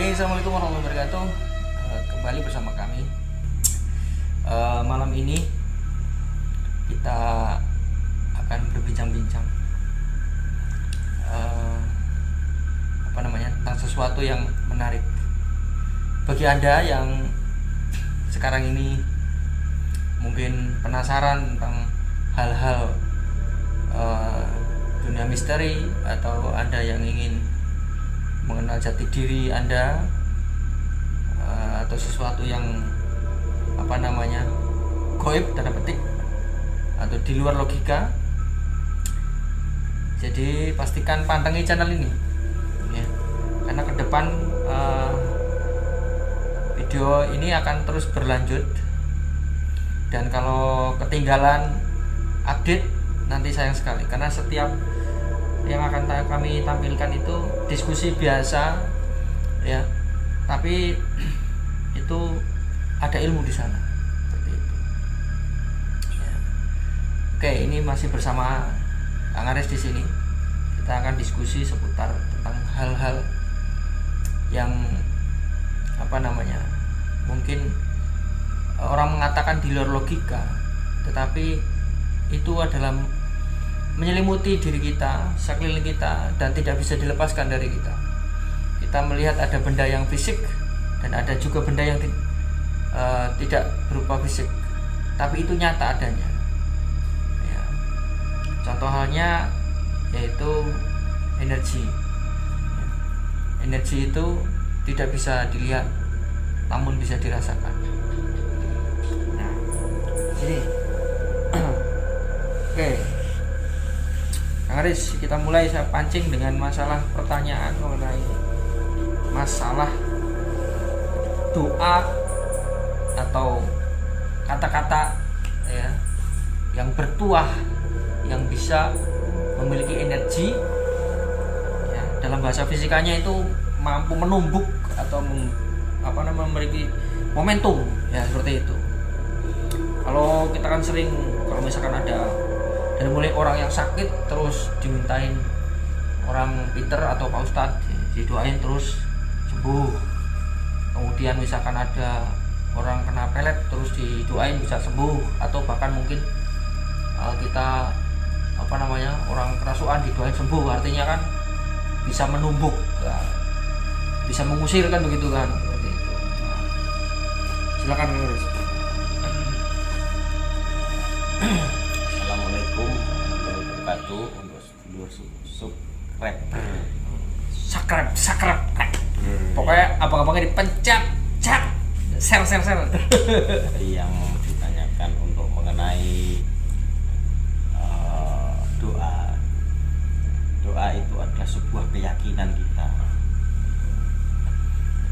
Oke, assalamualaikum warahmatullahi wabarakatuh. Kembali bersama kami. Malam ini kita akan berbincang-bincang tentang sesuatu yang menarik bagi Anda yang sekarang ini mungkin penasaran tentang hal-hal dunia misteri, atau Anda yang ingin mengenal jati diri Anda, atau sesuatu yang goib tanda petik atau di luar logika. Jadi pastikan pandangi channel ini ya, karena ke depan video ini akan terus berlanjut, dan kalau ketinggalan update nanti sayang sekali, karena setiap yang akan kami tampilkan itu diskusi biasa ya, tapi itu ada ilmu di sana seperti itu ya. Oke, ini masih bersama Kang Aris di sini. Kita akan diskusi seputar tentang hal-hal yang mungkin orang mengatakan di luar logika, tetapi itu adalah menyelimuti diri kita, sekeliling kita, dan tidak bisa dilepaskan dari kita. Kita melihat ada benda yang fisik, dan ada juga benda yang tidak berupa fisik, tapi itu nyata adanya ya. Contoh halnya yaitu energi. Energi itu tidak bisa dilihat, namun bisa dirasakan. Nah, ini oke, Kang Aris, kita mulai. Saya pancing dengan masalah pertanyaan mengenai masalah doa atau kata-kata ya, yang bertuah, yang bisa memiliki energi ya, dalam bahasa fisikanya itu mampu menumbuk atau memiliki momentum ya, seperti itu. Kalau kita kan sering, kalau misalkan ada dari mulai orang yang sakit terus dimintain orang pinter atau Pak Ustadz didoain terus sembuh. Kemudian misalkan ada orang kena pelet terus didoain bisa sembuh, atau bahkan mungkin kita orang kerasukan didoain sembuh, artinya kan bisa menumbuk ya, bisa mengusir kan, begitu kan, seperti itu. Nah, silakan Kang. Assalamualaikum warahmatullahi wabarakatuh. Untuk subscribe pokoknya abang-abangnya dipencet share Tadi yang ditanyakan untuk mengenai doa itu adalah sebuah keyakinan kita.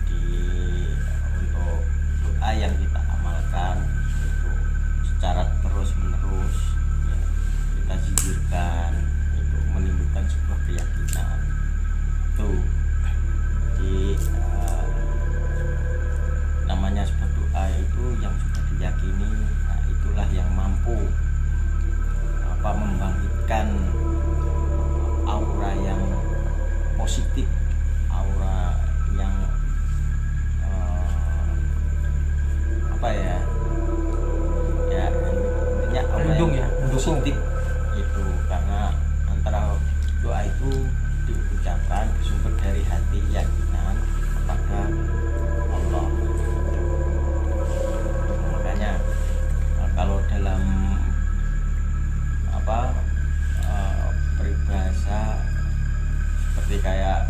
Jadi untuk doa yang kita amalkan itu secara terus menerus ya, kita zikirkan, itu menimbulkan sebuah keyakinan tuh. Jadi namanya sebuah doa itu yang sudah diyakini, nah itulah yang mampu membangkitkan aura yang positif, aura yang intinya aura yang positif itu, karena antara doa itu diucapkan bersumber dari hati keyakinan kepada Allah. Makanya kalau dalam peribahasa seperti kayak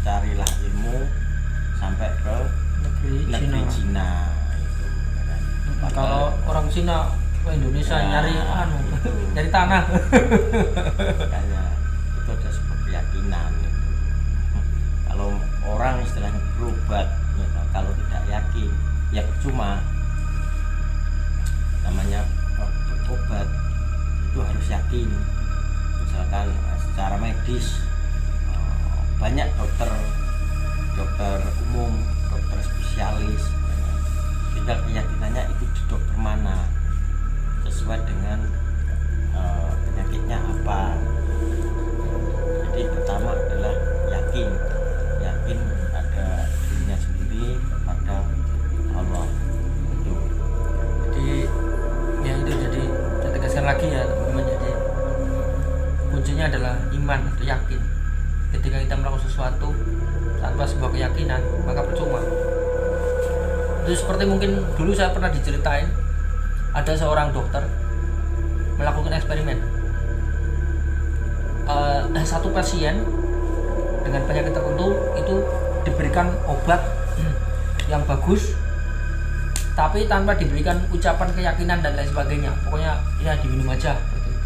carilah ilmu sampai ke negeri Cina itu kan. Kalau orang Cina ke Indonesia ya, nyari tanah. Makanya itu ada sebuah keyakinan gitu. Kalau orang istilahnya berobat ya, kalau tidak yakin ya percuma. Namanya berobat itu harus yakin. Misalkan secara medis banyak dokter umum, dokter spesialis, tinggal keyakinannya itu di dokter mana, sesuai dengan penyakitnya apa. Jadi pertama adalah yakin ada dirinya tanpa sebuah keyakinan, maka percuma. Itu seperti mungkin dulu saya pernah diceritain ada seorang dokter melakukan eksperimen. Satu pasien dengan penyakit tertentu itu diberikan obat yang bagus, tapi tanpa diberikan ucapan keyakinan dan lain sebagainya. Pokoknya ya diminum aja seperti itu.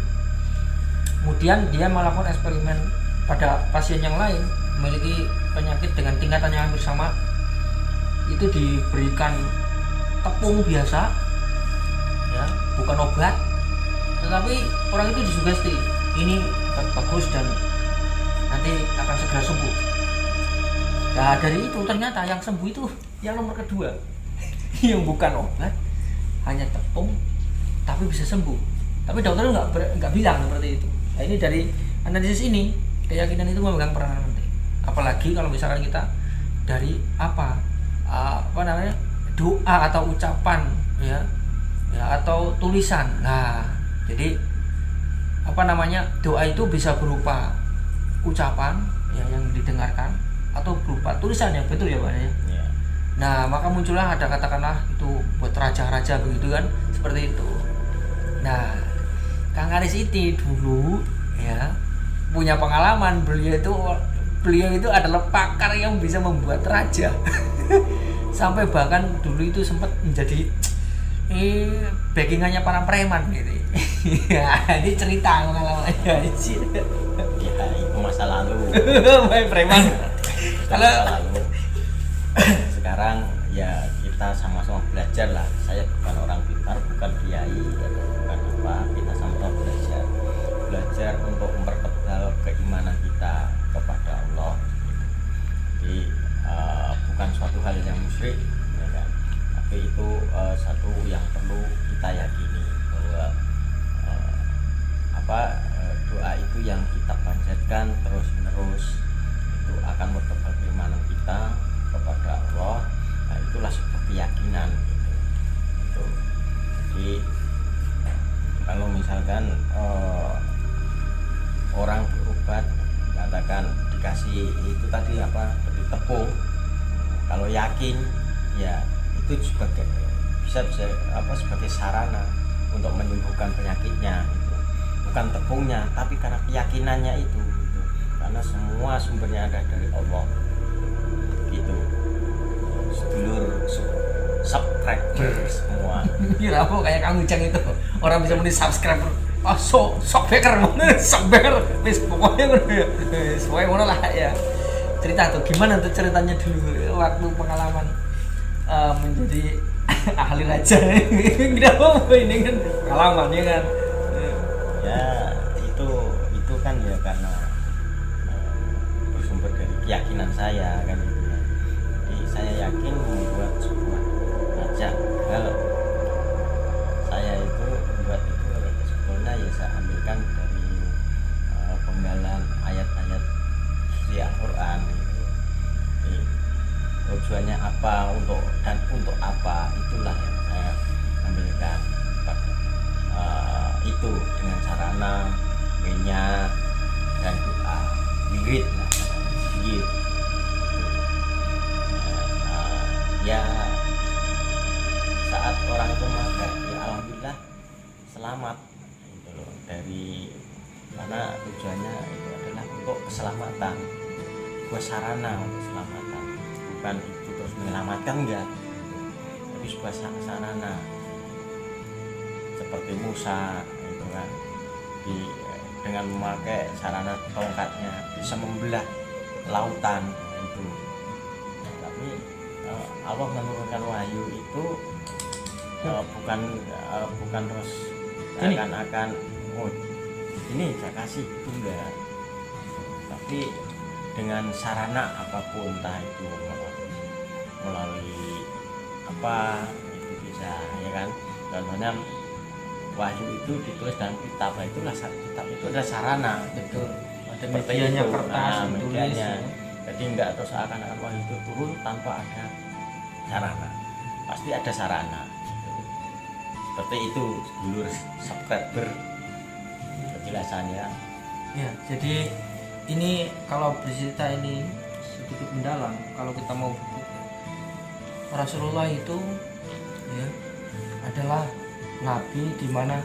Kemudian dia melakukan eksperimen pada pasien yang lain memiliki penyakit dengan tingkatan yang hampir sama. Itu diberikan tepung biasa, ya, bukan obat, tetapi orang itu disugesti ini bagus dan nanti akan segera sembuh. Nah dari itu ternyata yang sembuh itu yang nomor kedua, yang bukan obat, hanya tepung, tapi bisa sembuh. Tapi dokter nggak bilang seperti itu. Nah ini dari analisis ini, keyakinan itu memegang peranan penting. Apalagi kalau misalkan kita dari apa namanya, doa atau ucapan, ya atau tulisan. Nah jadi apa namanya, doa itu bisa berupa ucapan ya, yang didengarkan, atau berupa tulisan yang betul ya Pak ya. Yeah. Nah maka muncullah ada katakanlah itu buat raja-raja begitu kan, seperti itu. Nah Kang Aris ini dulu ya punya pengalaman, beliau itu adalah pakar yang bisa membuat raja. Sampai bahkan dulu itu sempat menjadi backingannya para preman gitu. Ya, ini cerita pengalamannya. Ya itu masa lalu. Main preman. Kalau Masa lalu. Sekarang ya kita sama-sama belajar lah. Saya bukan orang pintar, bukan kiai, bukan apa. Kita sama-sama belajar untuk mempertebal keimanan kita kepada Allah. Jadi bukan suatu hal yang musyrik, ya kan? Tapi itu satu yang perlu kita yakini bahwa doa itu yang kita panjatkan terus menerus itu akan bertambah keimanan kita kepada Allah. Nah itulah sebuah keyakinan gitu. Jadi kalau misalkan orang berobat, katakan dikasih itu tadi apa, seperti tepung, kalau yakin ya itu sebagai sarana untuk menyembuhkan penyakitnya gitu. Bukan tepungnya, tapi karena keyakinannya itu gitu. Karena semua sumbernya ada dari Allah gitu. Sedulur subscriber semua. kira apa kayak Kang Ujang itu orang bisa meni subscriber. Oh sok beker mana sok beker. Wis pokoknya ngono ya. Pokoknya ngono lah ya. Cerita tuh gimana tuh ceritanya dulu waktu pengalaman menjadi ahli raja. Kenapa ini kan pengalaman ya kan. Ya itu kan ya karena bersumber dari keyakinan saya kan gitu ya. Jadi saya yakin membuat sebuah raja. Kalau saya itu membuat itu sebetulnya ya saya ambilkan dari penggalan ayat-ayat di Al-Quran gitu. Jadi tujuannya apa, untuk apa, itulah yang saya ambilkan. Itu dengan sarana minyak dan doa wirid lah, wirid. Ya saat orang itu memakai ya alhamdulillah selamat gitu loh, dari karena tujuannya itu adalah untuk keselamatan, buat sarana untuk keselamatan, bukan itu terus menyelamatkan enggak gitu. Tapi sebuah sarana seperti Musa itu kan dengan memakai sarana tongkatnya bisa membelah lautan itu. Tapi Allah menurunkan wahyu itu bukan terus akan ini saya kasih itu enggak, tapi dengan sarana apapun, entah itu melalui apa itu bisa ya kan. Contohnya wahyu itu ditulis dalam kitab, itulah kitab itu adalah sarana. Betul. Ada Seperti medianya itu. kertas, Nah, tulis. medianya. Jadi enggak terus akan wahyu itu turun tanpa ada sarana. Pasti ada sarana. Seperti itu dulur subscriber penjelasannya. Ya, jadi ini kalau bercerita ini sedikit mendalam, kalau kita mau buktikan, Rasulullah itu ya adalah nabi di mana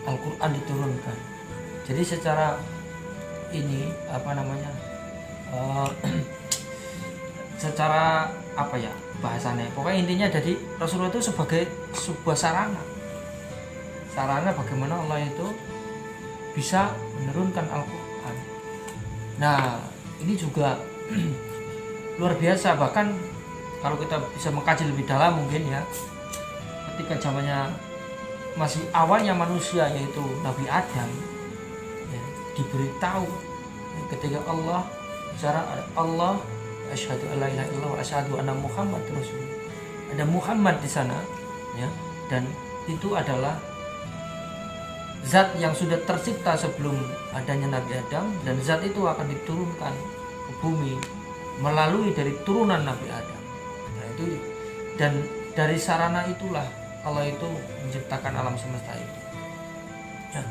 Al-Quran diturunkan. Jadi secara ini secara apa ya bahasannya, pokoknya intinya jadi Rasulullah itu sebagai sebuah sarana bagaimana Allah itu bisa menurunkan Al-Quran. Nah ini juga luar biasa, bahkan kalau kita bisa mengkaji lebih dalam mungkin ya, ketika zamannya masih awalnya manusia yaitu Nabi Adam ya, diberitahu ketika Allah bicara Allah asyhadu alla ilaha illallah wa asyhadu anna Muhammad rasul, ada Muhammad di sana ya, dan itu adalah zat yang sudah tercipta sebelum adanya Nabi Adam, dan zat itu akan diturunkan ke bumi melalui dari turunan Nabi Adam. Nah itu, dan dari sarana itulah Allah itu menciptakan alam semesta itu. Ya.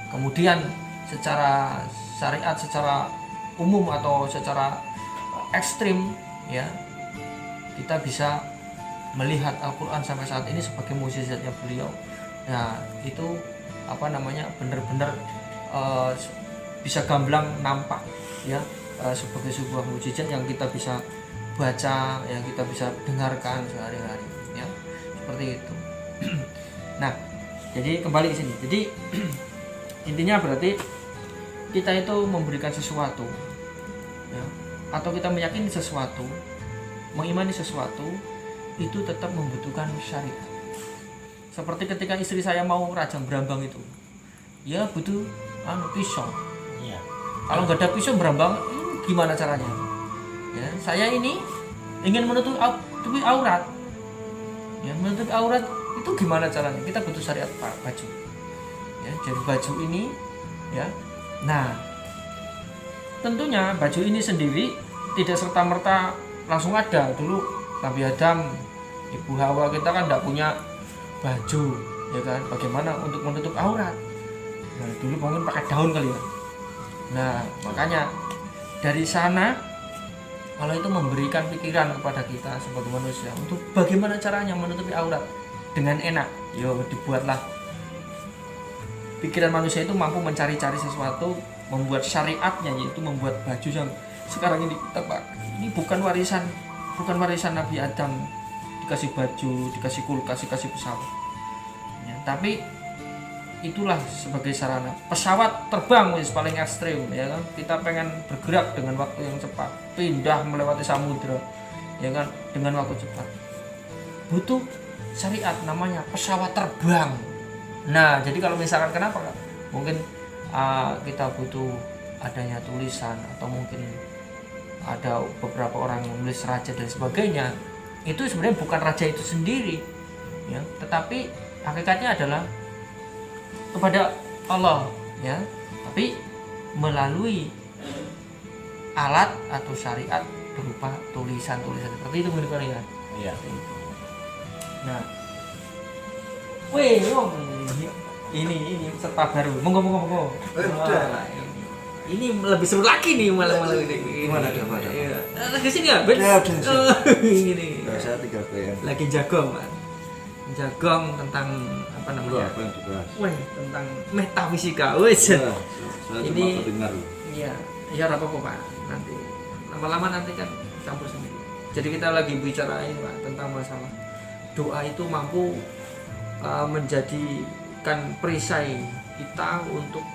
Kemudian secara syariat, secara umum atau secara ekstrim ya, kita bisa melihat Al-Quran sampai saat ini sebagai mukjizatnya beliau. Nah itu benar-benar bisa gamblang nampak ya, sebagai sebuah mukjizat yang kita bisa baca, yang kita bisa dengarkan sehari-hari ya, seperti itu. Nah, jadi kembali ke sini. Jadi intinya berarti kita itu memberikan sesuatu ya, atau kita meyakini sesuatu, mengimani sesuatu itu tetap membutuhkan syariat. Seperti ketika istri saya mau rajang berambang itu, ya butuh pisau. Iya. Kalau nggak ada pisau berambang, gimana caranya? Ya, saya ini ingin menutupi aurat. Ya, menutupi aurat itu gimana caranya? Kita butuh syariat baju. Ya, jadi baju ini ya. Nah, tentunya baju ini sendiri tidak serta-merta langsung ada. Dulu Nabi Adam, Ibu Hawa kita kan tidak punya baju, ya kan? Bagaimana untuk menutup aurat? Nah, dulu mungkin pakai daun kali ya. Nah, makanya dari sana Allah itu memberikan pikiran kepada kita sebagai manusia untuk bagaimana caranya menutupi aurat dengan enak. Yo, dibuatlah pikiran manusia itu mampu mencari-cari sesuatu, membuat syariatnya, yaitu membuat baju yang sekarang ini kita pakai. Ini bukan warisan Nabi Adam, dikasih baju, dikasih kulkas, dikasih pesawat ya, tapi itulah sebagai sarana. Pesawat terbang paling ekstrim ya kan, kita pengen bergerak dengan waktu yang cepat, pindah melewati samudra ya kan, dengan waktu cepat, butuh syariat namanya pesawat terbang. Nah jadi kalau misalkan kenapa mungkin kita butuh adanya tulisan, atau mungkin ada beberapa orang yang menulis raja dan sebagainya, itu sebenarnya bukan raja itu sendiri ya, tetapi hakikatnya adalah kepada Allah ya, tapi melalui alat atau syariat berupa tulisan-tulisan seperti itu menurut kalian. Iya. Nah, ini serta baru. Monggo. Ini lebih seru lagi nih malam ini. Gimana ada? Iya. Lagi sini ya, Ben? Ya, udah. Ini. Saya 3 PM. Lagi jagong, Mas. Jagong tentang apa namanya? Apa yang dibahas? Wah, tentang metafisika. Wes. Saya Ini- cuma dengar. Iya, ya apa-apa Pak. Nanti lama-lama nanti kan campur sendiri. Jadi kita lagi bicara ini Pak tentang masalah doa itu mampu menjadikan perisai kita untuk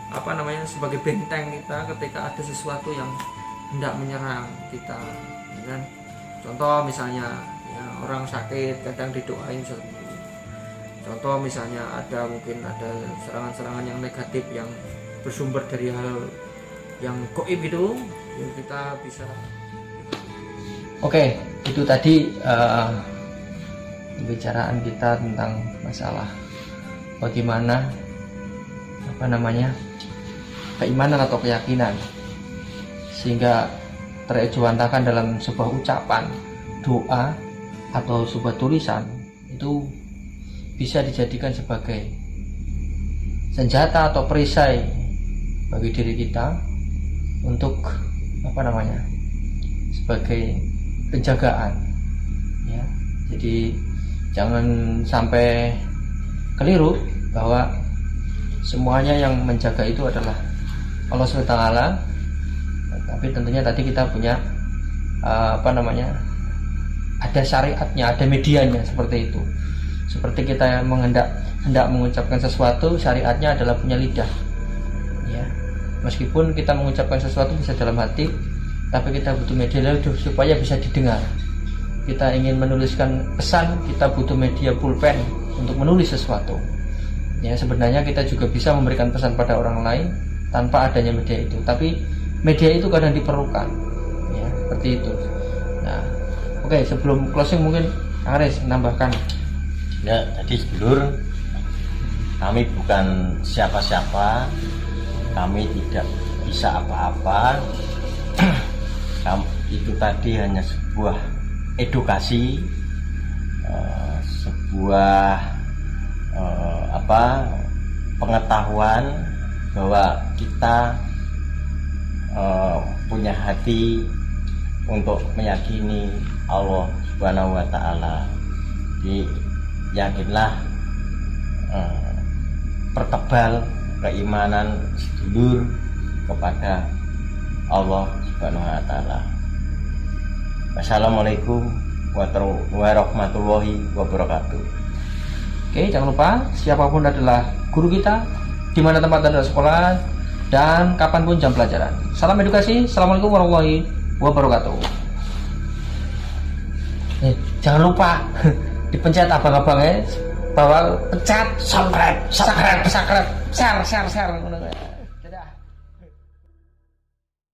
apa namanya, sebagai benteng kita ketika ada sesuatu yang hendak menyerang kita, ya kan? Contoh misalnya ya, orang sakit kadang didoain seperti itu. Contoh misalnya mungkin ada serangan-serangan yang negatif yang bersumber dari hal yang gaib itu, ya kita bisa. Oke, itu tadi pembicaraan kita tentang masalah bagaimana apa namanya, keimanan atau keyakinan, sehingga terejwantakan dalam sebuah ucapan, doa atau sebuah tulisan itu bisa dijadikan sebagai senjata atau perisai bagi diri kita untuk apa namanya, sebagai penjagaan, ya. Jadi jangan sampai keliru bahwa semuanya yang menjaga itu adalah Allah SWT. Tapi tentunya tadi kita punya ada syariatnya, ada medianya seperti itu. Seperti kita hendak mengucapkan sesuatu, syariatnya adalah punya lidah, ya. Meskipun kita mengucapkan sesuatu bisa dalam hati, tapi kita butuh media supaya bisa didengar. Kita ingin menuliskan pesan, kita butuh media pulpen untuk menulis sesuatu. Ya, sebenarnya kita juga bisa memberikan pesan pada orang lain tanpa adanya media itu. Tapi media itu kadang diperlukan, ya, seperti itu. Nah, oke, sebelum closing mungkin Kang Aris menambahkan. Ya, tadi sedulur, kami bukan siapa-siapa, kami tidak bisa apa-apa. Itu tadi hanya sebuah edukasi, sebuah pengetahuan bahwa kita punya hati untuk meyakini Allah Subhanahu wa Ta'ala. Jadi yakinlah, pertebal keimanan sedulur kepada Allah Subhanahu wa Ta'ala. Wassalamualaikum warahmatullahi wabarakatuh. Oke, jangan lupa siapapun adalah guru kita, di mana tempat adalah sekolah, dan kapanpun jam pelajaran. Salam edukasi. Assalamualaikum warahmatullahi wabarakatuh. Jangan lupa dipencet abang-abangnya bahwa pencet subscribe, share.